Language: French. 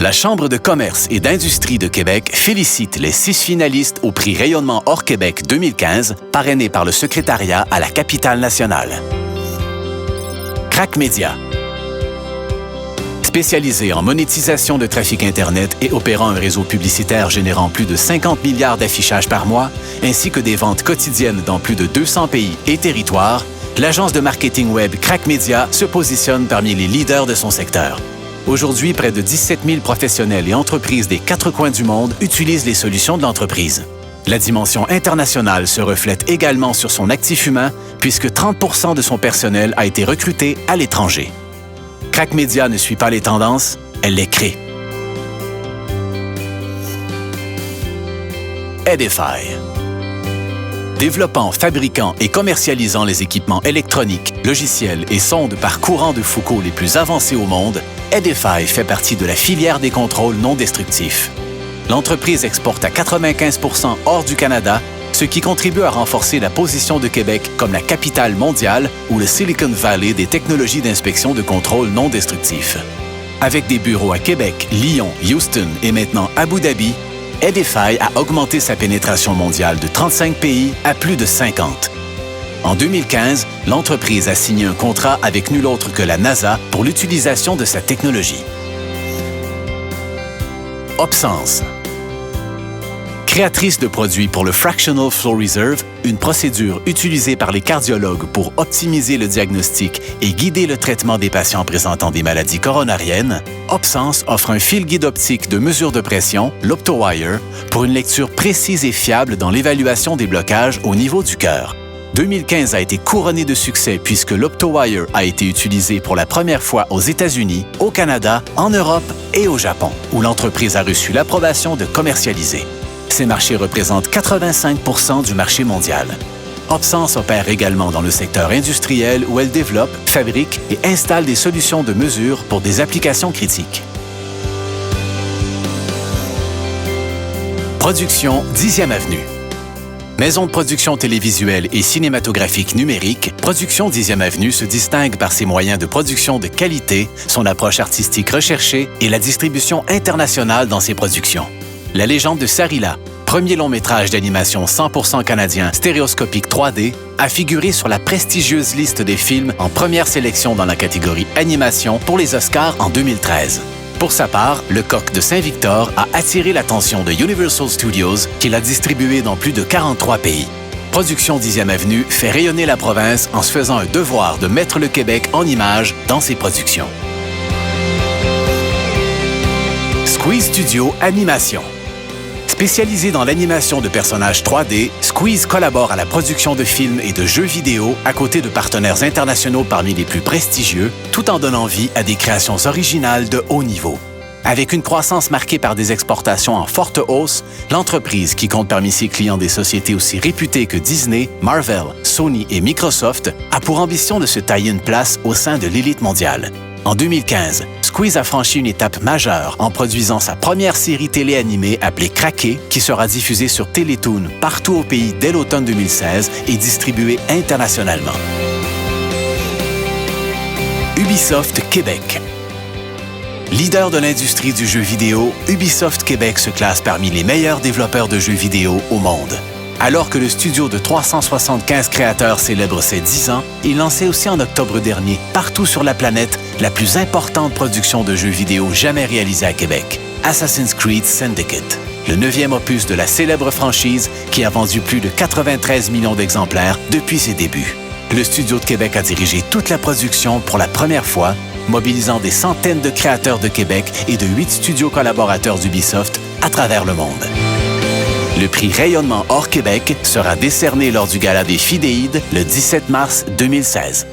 La Chambre de commerce et d'industrie de Québec félicite les 6 finalistes au prix Rayonnement hors Québec 2015, parrainé par le secrétariat à la capitale nationale. Crack Media. Spécialisé en monétisation de trafic Internet et opérant un réseau publicitaire générant plus de 50 milliards d'affichages par mois, ainsi que des ventes quotidiennes dans plus de 200 pays et territoires, l'agence de marketing web Crack Media se positionne parmi les leaders de son secteur. Aujourd'hui, près de 17 000 professionnels et entreprises des 4 coins du monde utilisent les solutions de l'entreprise. La dimension internationale se reflète également sur son actif humain, puisque 30 % de son personnel a été recruté à l'étranger. Crack Media ne suit pas les tendances, elle les crée. Edify. Développant, fabriquant et commercialisant les équipements électroniques, logiciels et sondes par courant de Foucault les plus avancés au monde, Edify fait partie de la filière des contrôles non destructifs. L'entreprise exporte à 95 % hors du Canada, ce qui contribue à renforcer la position de Québec comme la capitale mondiale ou le Silicon Valley des technologies d'inspection de contrôle non destructifs. Avec des bureaux à Québec, Lyon, Houston et maintenant Abu Dhabi, Edify a augmenté sa pénétration mondiale de 35 pays à plus de 50. En 2015, l'entreprise a signé un contrat avec nul autre que la NASA pour l'utilisation de sa technologie. Opsense. Créatrice de produits pour le Fractional Flow Reserve, une procédure utilisée par les cardiologues pour optimiser le diagnostic et guider le traitement des patients présentant des maladies coronariennes, Opsense offre un fil guide optique de mesure de pression, l'OptoWire, pour une lecture précise et fiable dans l'évaluation des blocages au niveau du cœur. 2015 a été couronné de succès puisque l'OptoWire a été utilisé pour la première fois aux États-Unis, au Canada, en Europe et au Japon, où l'entreprise a reçu l'approbation de commercialiser. Ces marchés représentent 85 % du marché mondial. Opsense opère également dans le secteur industriel où elle développe, fabrique et installe des solutions de mesure pour des applications critiques. Production 10e Avenue. Maison de production télévisuelle et cinématographique numérique, Production 10e Avenue se distingue par ses moyens de production de qualité, son approche artistique recherchée et la distribution internationale dans ses productions. La légende de Sarila, premier long métrage d'animation 100% canadien stéréoscopique 3D, a figuré sur la prestigieuse liste des films en première sélection dans la catégorie animation pour les Oscars en 2013. Pour sa part, Le Coq de Saint-Victor a attiré l'attention de Universal Studios, qui l'a distribué dans plus de 43 pays. Production 10e Avenue fait rayonner la province en se faisant un devoir de mettre le Québec en image dans ses productions. Squeeze Studio Animation. Spécialisé dans l'animation de personnages 3D, Squeeze collabore à la production de films et de jeux vidéo à côté de partenaires internationaux parmi les plus prestigieux, tout en donnant vie à des créations originales de haut niveau. Avec une croissance marquée par des exportations en forte hausse, l'entreprise, qui compte parmi ses clients des sociétés aussi réputées que Disney, Marvel, Sony et Microsoft, a pour ambition de se tailler une place au sein de l'élite mondiale. En 2015, Squeeze a franchi une étape majeure en produisant sa première série télé animée appelée Craqué, qui sera diffusée sur Télétoon partout au pays dès l'automne 2016 et distribuée internationalement. Ubisoft Québec. Leader de l'industrie du jeu vidéo, Ubisoft Québec se classe parmi les meilleurs développeurs de jeux vidéo au monde. Alors que le studio de 375 créateurs célèbre ses 10 ans, il lançait aussi en octobre dernier, partout sur la planète, la plus importante production de jeux vidéo jamais réalisée à Québec, Assassin's Creed Syndicate, le 9e opus de la célèbre franchise qui a vendu plus de 93 millions d'exemplaires depuis ses débuts. Le studio de Québec a dirigé toute la production pour la première fois, mobilisant des centaines de créateurs de Québec et de 8 studios collaborateurs d'Ubisoft à travers le monde. Le prix Rayonnement hors Québec sera décerné lors du Gala des Fidéides le 17 mars 2016.